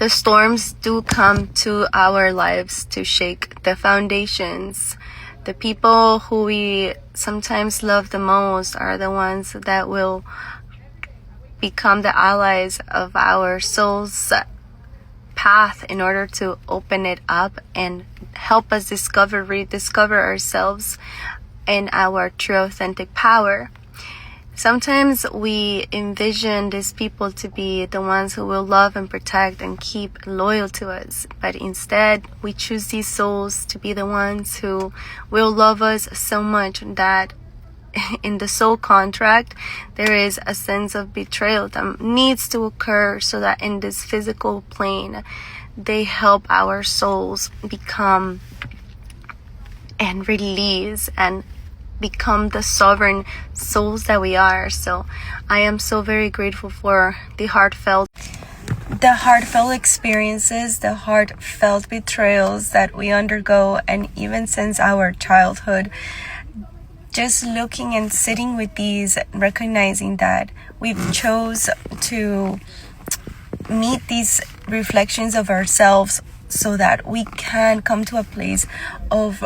The storms do come to our lives to shake the foundations. The people who we sometimes love the most are the ones that will become the allies of our soul's path in order to open it up and help us rediscover ourselves and our true authentic power. Sometimes we envision these people to be the ones who will love and protect and keep loyal to us, but instead we choose these souls to be the ones who will love us so much that in the soul contract there is a sense of betrayal that needs to occur so that in this physical plane they help our souls become and release and become the sovereign souls that we are. So I am so very grateful for the heartfelt experiences, the heartfelt betrayals that we undergo, and even since our childhood, just looking and sitting with these, recognizing that we've chose to meet these reflections of ourselves so that we can come to a place of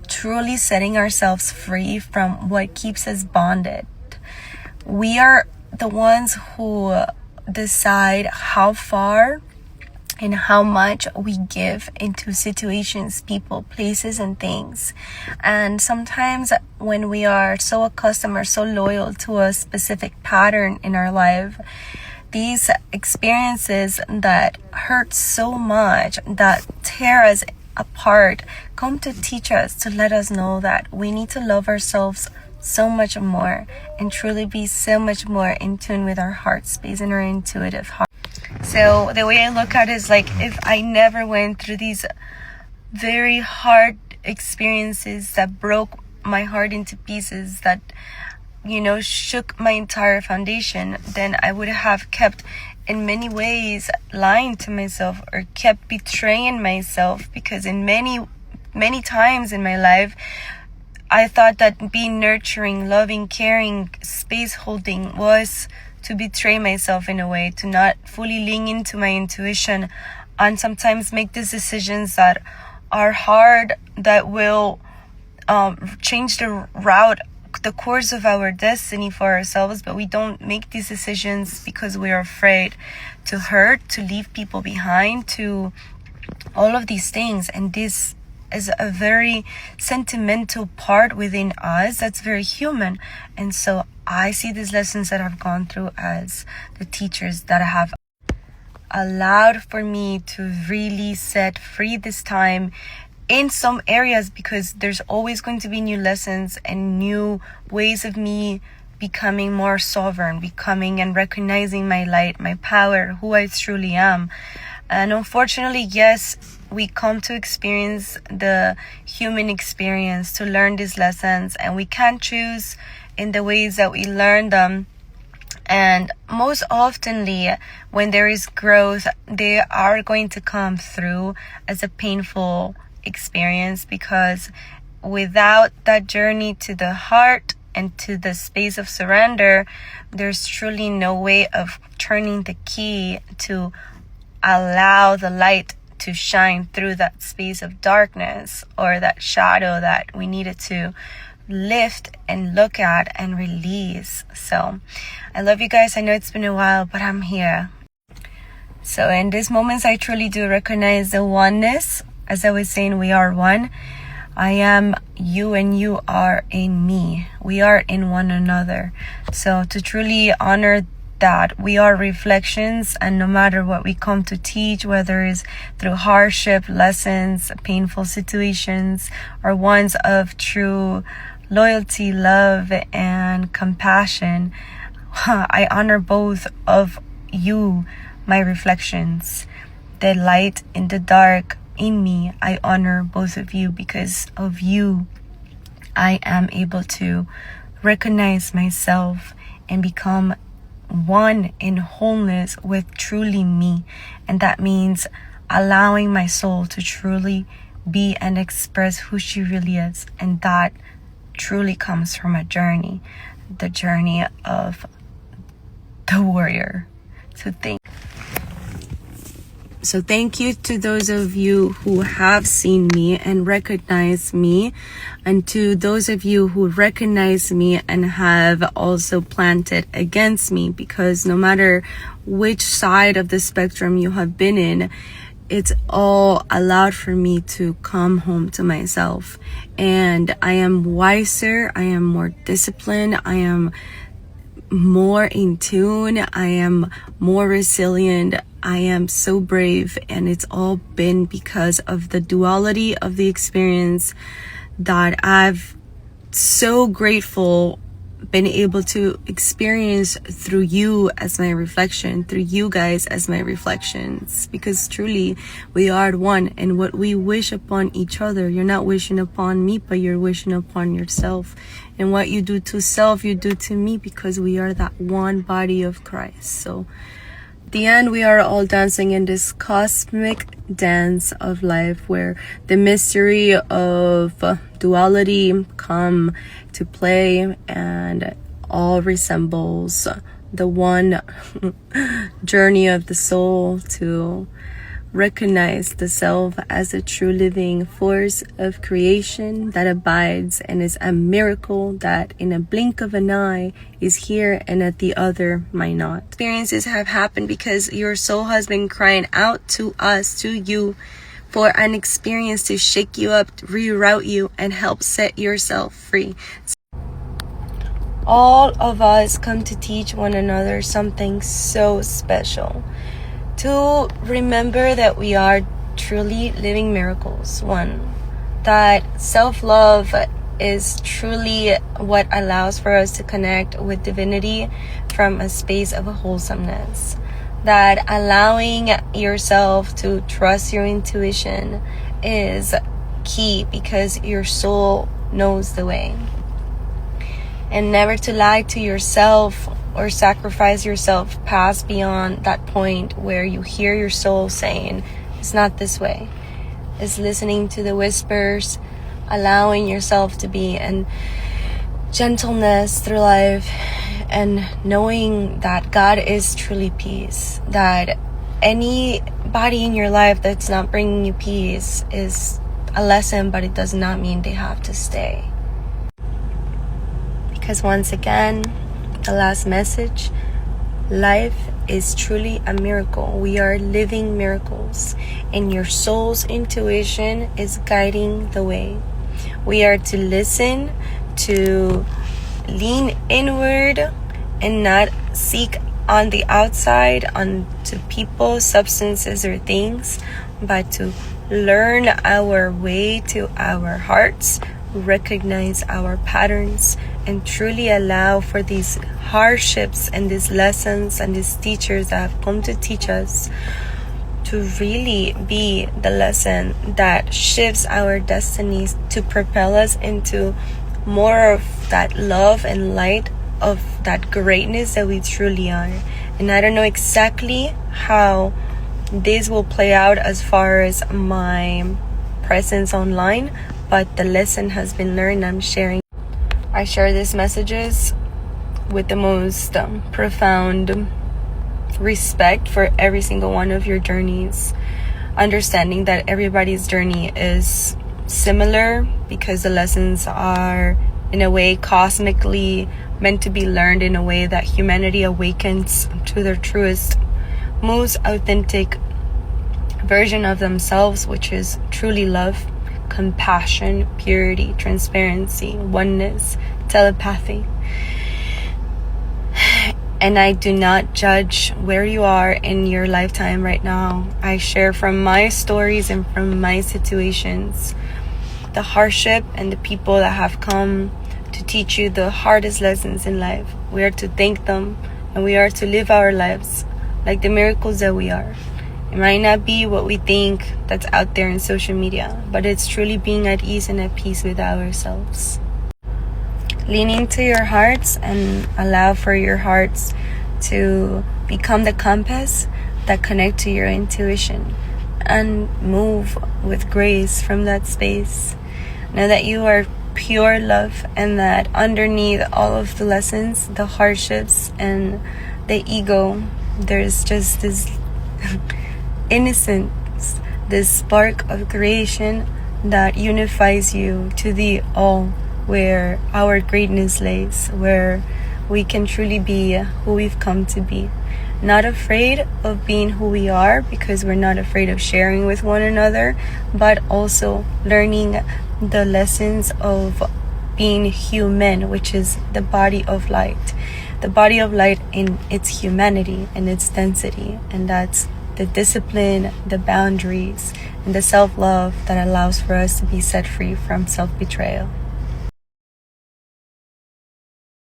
truly setting ourselves free from what keeps us bonded. We are the ones who decide how far and how much we give into situations, people, places, and things. And sometimes when we are so accustomed or so loyal to a specific pattern in our life, these experiences that hurt so much, that tear us apart, come to teach us, to let us know that we need to love ourselves so much more and truly be so much more in tune with our heart space and our intuitive heart. So the way I look at it is like, if I never went through these very hard experiences that broke my heart into pieces, that shook my entire foundation, then I would have kept in many ways lying to myself or kept betraying myself, because in many times in my life I thought that being nurturing, loving, caring, space holding was to betray myself in a way, to not fully lean into my intuition and sometimes make these decisions that are hard, that will change the course of our destiny for ourselves. But we don't make these decisions because we're afraid to hurt, to leave people behind, to all of these things. And this is a very sentimental part within us that's very human. And so I see these lessons that I've gone through as the teachers that have allowed for me to really set free this time in some areas, because there's always going to be new lessons and new ways of me becoming more sovereign, becoming and recognizing my light, my power, who I truly am. And unfortunately, yes, we come to experience the human experience to learn these lessons, and we can choose in the ways that we learn them. And most oftenly, when there is growth, they are going to come through as a painful experience, because without that journey to the heart and to the space of surrender, there's truly no way of turning the key to allow the light to shine through that space of darkness or that shadow that we needed to lift and look at and release. So I love you guys. I know it's been a while, but I'm here. So in these moments, I truly do recognize the oneness. As I was saying, we are one. I am you and you are in me. We are in one another. So to truly honor that we are reflections, and no matter what we come to teach, whether it's through hardship, lessons, painful situations, or ones of true loyalty, love, and compassion, I honor both of you, my reflections, the light in the dark in me. I honor both of you. Because of you, I am able to recognize myself and become one in wholeness with truly me. And that means allowing my soul to truly be and express who she really is. And that truly comes from a journey, the journey of the warrior. So So thank you to those of you who have seen me and recognized me, and to those of you who recognize me and have also planted against me, because no matter which side of the spectrum you have been in, it's all allowed for me to come home to myself. And I am wiser, I am more disciplined, I am more in tune, I am more resilient, I am so brave, and it's all been because of the duality of the experience that I've so grateful been able to experience through you as my reflection, through you guys as my reflections, because truly we are one, and what we wish upon each other, you're not wishing upon me, but you're wishing upon yourself. And what you do to self, you do to me, because we are that one body of Christ. So at the end, we are all dancing in this cosmic dance of life, where the mystery of duality come to play, and all resembles the one journey of the soul to recognize the self as a true living force of creation that abides and is a miracle that in a blink of an eye is here and at the other might not. Experiences have happened because your soul has been crying out to us, to you, for an experience to shake you up, reroute you, and help set yourself free. All of us come to teach one another something so special. To remember that we are truly living miracles. One, that self-love is truly what allows for us to connect with divinity from a space of wholesomeness. That allowing yourself to trust your intuition is key, because your soul knows the way. And never to lie to yourself or sacrifice yourself past beyond that point where you hear your soul saying, it's not this way. It's listening to the whispers, allowing yourself to be in gentleness through life, and knowing that God is truly peace. That anybody in your life that's not bringing you peace is a lesson, but it does not mean they have to stay. Because once again, the last message, life is truly a miracle. We are living miracles, and your soul's intuition is guiding the way. We are to listen, to lean inward, and not seek on the outside, onto people, substances, or things, but to learn our way to our hearts, recognize our patterns, and truly allow for these hardships and these lessons and these teachers that have come to teach us to really be the lesson that shifts our destinies, to propel us into more of that love and light of that greatness that we truly are. And I don't know exactly how this will play out as far as my presence online, but the lesson has been learned. I share these messages with the most profound respect for every single one of your journeys, understanding that everybody's journey is similar, because the lessons are in a way cosmically meant to be learned in a way that humanity awakens to their truest, most authentic version of themselves, which is truly love, compassion, purity, transparency, oneness, telepathy. And I do not judge where you are in your lifetime right now. I share from my stories and from my situations, the hardship and the people that have come to teach you the hardest lessons in life. We are to thank them, and we are to live our lives like the miracles that we are. It might not be what we think that's out there in social media, but it's truly being at ease and at peace with ourselves. Lean into your hearts and allow for your hearts to become the compass that connect to your intuition, and move with grace from that space. Know that you are pure love, and that underneath all of the lessons, the hardships, and the ego, there's just this innocence, this spark of creation that unifies you to the all, where our greatness lays, where we can truly be who we've come to be. Not afraid of being who we are, because we're not afraid of sharing with one another, but also learning the lessons of being human, which is the body of light. The body of light in its humanity and its density, and that's the discipline, the boundaries, and the self-love that allows for us to be set free from self-betrayal.